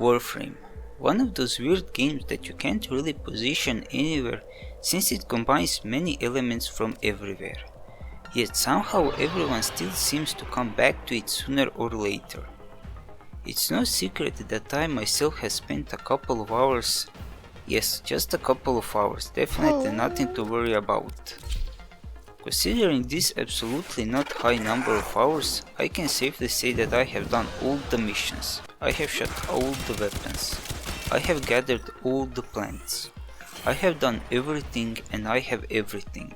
Warframe, one of those weird games that you can't really position anywhere since it combines many elements from everywhere. Yet somehow everyone still seems to come back to it sooner or later. It's no secret that I myself have spent a couple of hours, yes, just a couple of hours, definitely nothing to worry about. Considering this absolutely not high number of hours, I can safely say that I have done all the missions, I have shot all the weapons, I have gathered all the plants, I have done everything and I have everything.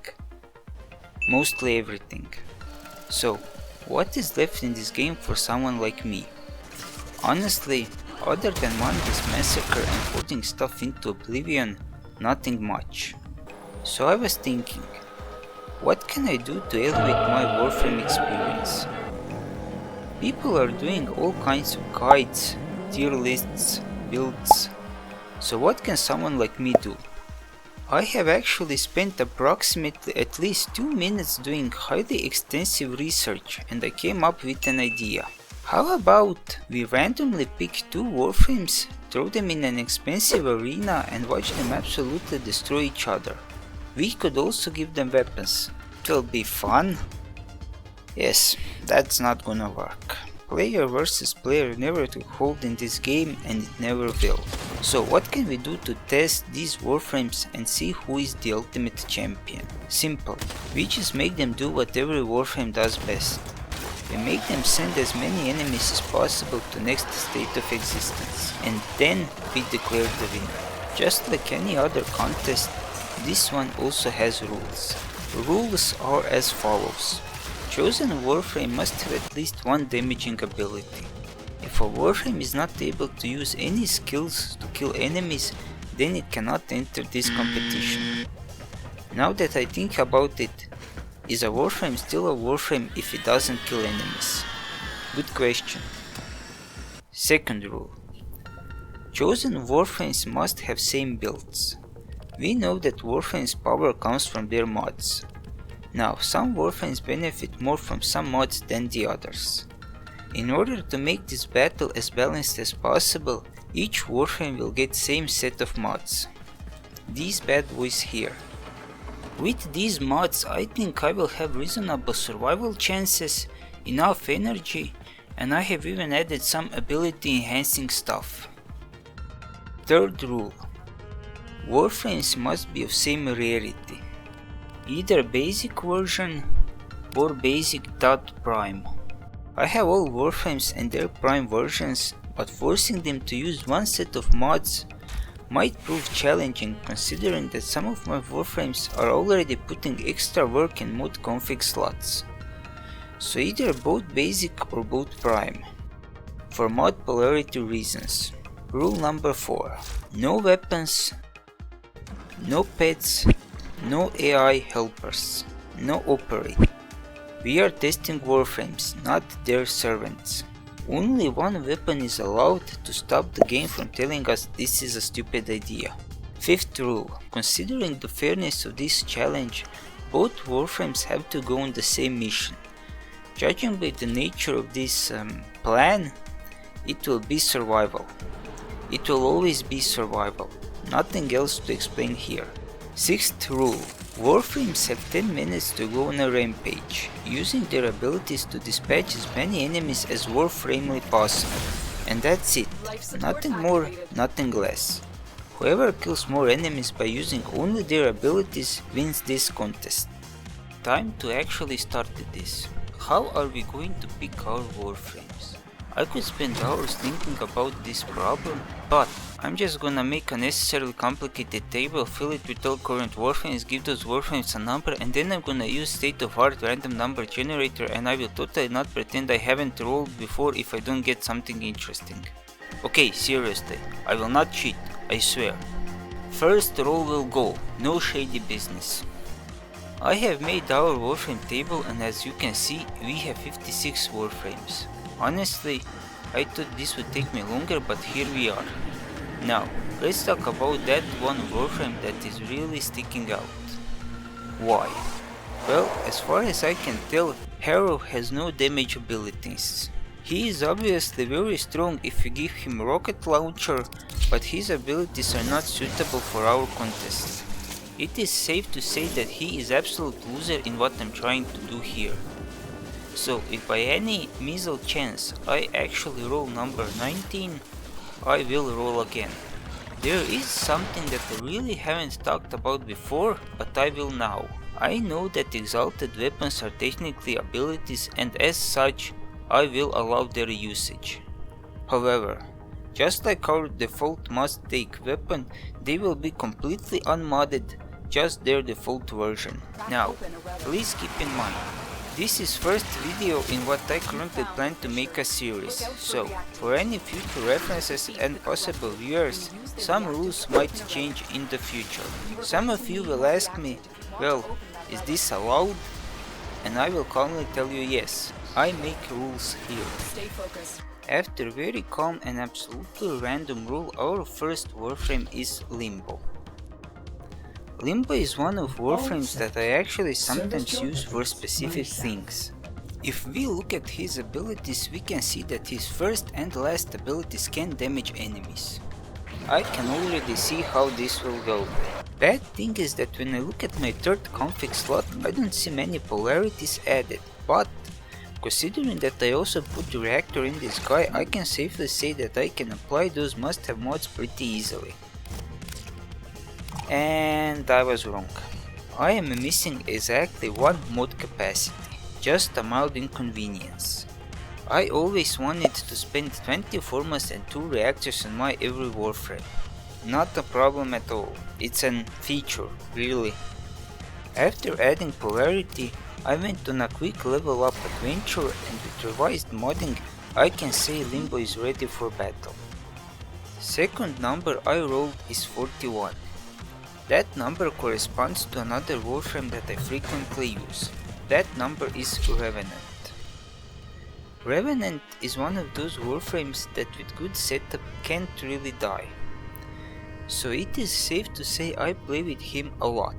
Mostly everything. So, what is left in this game for someone like me? Honestly, other than mindless massacre and putting stuff into oblivion, nothing much. So I was thinking, what can I do to elevate my Warframe experience? People are doing all kinds of guides, tier lists, builds, so what can someone like me do? I have actually spent approximately at least 2 minutes doing highly extensive research and I came up with an idea. How about we randomly pick 2 Warframes, throw them in an expensive arena and watch them absolutely destroy each other. We could also give them weapons. It will be fun. Yes, that's not gonna work. Player versus player never took hold in this game and it never will. So what can we do to test these Warframes and see who is the ultimate champion? Simple. We just make them do what every Warframe does best. We make them send as many enemies as possible to next state of existence, and then we declare the winner. Just like any other contest, this one also has rules. Rules are as follows. Chosen Warframe must have at least one damaging ability. If a Warframe is not able to use any skills to kill enemies, then it cannot enter this competition. Now that I think about it, is a Warframe still a Warframe if it doesn't kill enemies? Good question. Second rule. Chosen Warframes must have same builds. We know that Warframe's power comes from their mods. Now, some Warframes benefit more from some mods than the others. In order to make this battle as balanced as possible, each Warframe will get same set of mods. These bad boys here. With these mods, I think I will have reasonable survival chances, enough energy, and I have even added some ability enhancing stuff. Third rule. Warframes must be of same rarity. Either basic version or basic dot prime. I have all Warframes and their prime versions, but forcing them to use one set of mods might prove challenging considering that some of my Warframes are already putting extra work in mod config slots. So either both basic or both prime. For mod polarity reasons. Rule number 4. No weapons, no pets, no AI helpers, no operate. We are testing Warframes, not their servants. Only one weapon is allowed to stop the game from telling us this is a stupid idea. Fifth rule. Considering the fairness of this challenge, both Warframes have to go on the same mission. Judging by the nature of this plan, it will be survival. It will always be survival. Nothing else to explain here. Sixth rule. Warframes have 10 minutes to go on a rampage, using their abilities to dispatch as many enemies as Warframely possible. And that's it. Nothing more, nothing less. Whoever kills more enemies by using only their abilities wins this contest. Time to actually start this. How are we going to pick our Warframes? I could spend hours thinking about this problem, but I'm just gonna make a necessarily complicated table, fill it with all current Warframes, give those Warframes a number, and then I'm gonna use state-of-art random number generator, and I will totally not pretend I haven't rolled before if I don't get something interesting. Okay, seriously, I will not cheat, I swear. First roll will go, no shady business. I have made our Warframe table, and as you can see, we have 56 Warframes. Honestly, I thought this would take me longer, but here we are. Now, let's talk about that one Warframe that is really sticking out. Why? Well, as far as I can tell, Harrow has no damage abilities. He is obviously very strong if you give him rocket launcher, but his abilities are not suitable for our contests. It is safe to say that he is absolute loser in what I'm trying to do here. So if by any measly chance I actually roll number 19, I will roll again. There is something that I really haven't talked about before, but I will now. I know that exalted weapons are technically abilities, and as such, I will allow their usage. However, just like our default must-take weapon, they will be completely unmodded, just their default version. Now, please keep in mind, this is first video in what I currently plan to make a series, so for any future references and possible viewers, some rules might change in the future. Some of you will ask me, well, is this allowed? And I will calmly tell you yes, I make rules here. After very calm and absolutely random rule, our first Warframe is Limbo. Limbo is one of Warframes that I actually sometimes use for specific things. If we look at his abilities, we can see that his first and last abilities can damage enemies. I can already see how this will go. Bad thing is that when I look at my third config slot, I don't see many polarities added, but considering that I also put the reactor in this guy, I can safely say that I can apply those must-have mods pretty easily. And I was wrong. I am missing exactly one mod capacity, just a mild inconvenience. I always wanted to spend 20 formas and 2 reactors on my every Warframe. Not a problem at all, it's an feature, really. After adding polarity, I went on a quick level up adventure, and with revised modding, I can say Limbo is ready for battle. Second number I rolled is 41. That number corresponds to another Warframe that I frequently use. That number is Revenant. Revenant is one of those Warframes that with good setup can't really die. So it is safe to say I play with him a lot.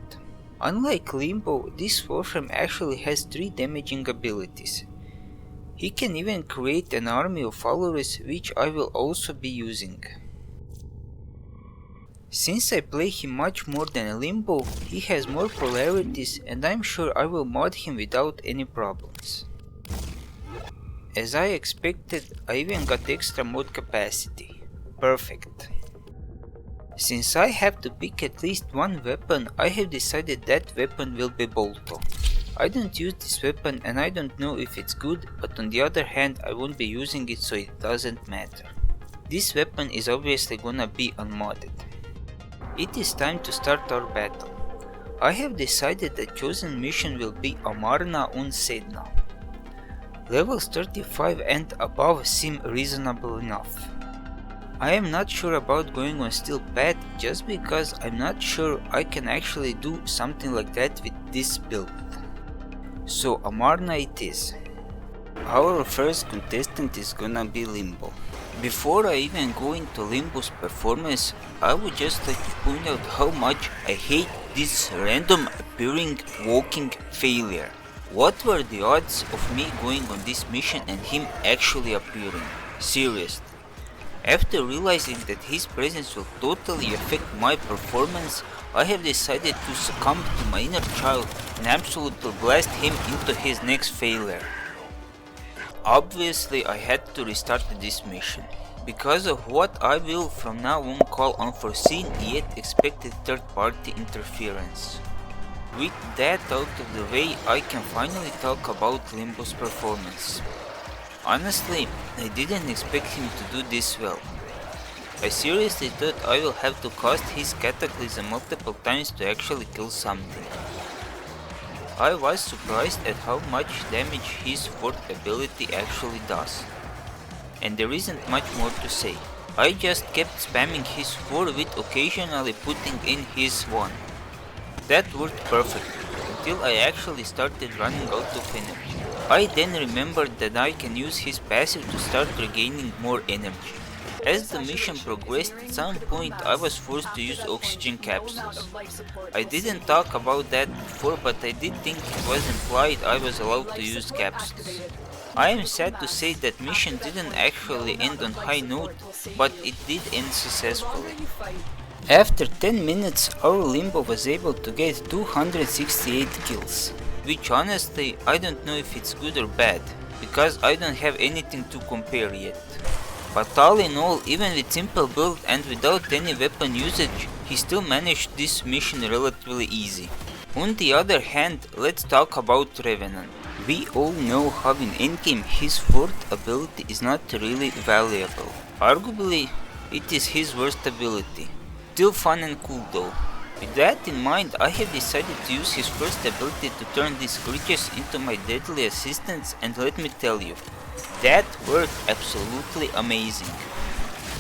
Unlike Limbo, this Warframe actually has 3 damaging abilities. He can even create an army of followers, which I will also be using. Since I play him much more than Limbo, he has more polarities, and I'm sure I will mod him without any problems. As I expected, I even got extra mod capacity. Perfect. Since I have to pick at least one weapon, I have decided that weapon will be Bolto. I don't use this weapon and I don't know if it's good, but on the other hand I won't be using it, so it doesn't matter. This weapon is obviously gonna be unmodded. It is time to start our battle. I have decided the chosen mission will be Amarna on Sedna. Levels 35 and above seem reasonable enough. I am not sure about going on Steel Path just because I'm not sure I can actually do something like that with this build. So Amarna it is. Our first contestant is gonna be Limbo. Before I even go into Limbo's performance, I would just like to point out how much I hate this random appearing walking failure. What were the odds of me going on this mission and him actually appearing? Seriously. After realizing that his presence will totally affect my performance, I have decided to succumb to my inner child and absolutely blast him into his next failure. Obviously I had to restart this mission, because of what I will from now on call unforeseen yet expected third-party interference. With that out of the way, I can finally talk about Limbo's performance. Honestly, I didn't expect him to do this well. I seriously thought I will have to cast his Cataclysm multiple times to actually kill something. I was surprised at how much damage his 4th ability actually does. And there isn't much more to say. I just kept spamming his 4 with occasionally putting in his 1. That worked perfectly, until I actually started running out of energy. I then remembered that I can use his passive to start regaining more energy. As the mission progressed, at some point I was forced to use oxygen capsules. I didn't talk about that before, but I did think it was implied I was allowed to use capsules. I am sad to say that mission didn't actually end on high note, but it did end successfully. After 10 minutes, our Limbo was able to get 268 kills, which honestly I don't know if it's good or bad, because I don't have anything to compare yet. But all in all, even with simple build and without any weapon usage, he still managed this mission relatively easy. On the other hand, let's talk about Revenant. We all know how in endgame his fourth ability is not really valuable. Arguably, it is his worst ability. Still fun and cool though. With that in mind, I have decided to use his first ability to turn these glitches into my deadly assistants, and let me tell you, that worked absolutely amazing.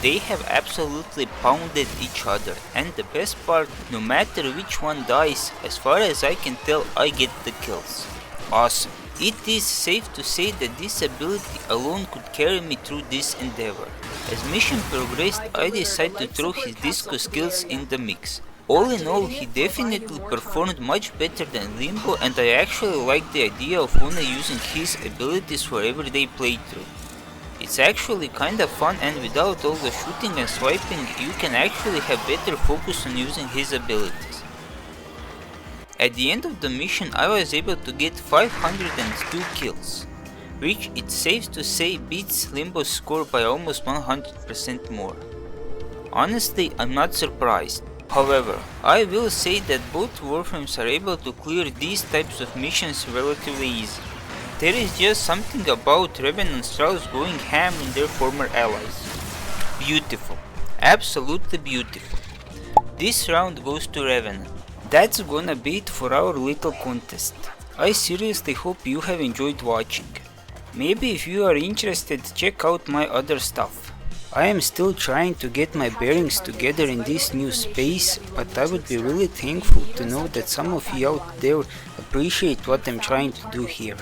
They have absolutely pounded each other, and the best part, no matter which one dies, as far as I can tell, I get the kills. Awesome. It is safe to say that this ability alone could carry me through this endeavor. As mission progressed, I decided to throw his disco skills in the mix. All in all, he definitely performed much better than Limbo, and I actually like the idea of only using his abilities for everyday playthrough. It's actually kinda fun, and without all the shooting and swiping, you can actually have better focus on using his abilities. At the end of the mission, I was able to get 502 kills, which it's safe to say beats Limbo's score by almost 100% more. Honestly, I'm not surprised. However, I will say that both Warframes are able to clear these types of missions relatively easy. There is just something about Revenant Strauss going ham on their former allies. Beautiful. Absolutely beautiful. This round goes to Revenant. That's gonna be it for our little contest. I seriously hope you have enjoyed watching. Maybe if you are interested, check out my other stuff. I am still trying to get my bearings together in this new space, but I would be really thankful to know that some of you out there appreciate what I'm trying to do here.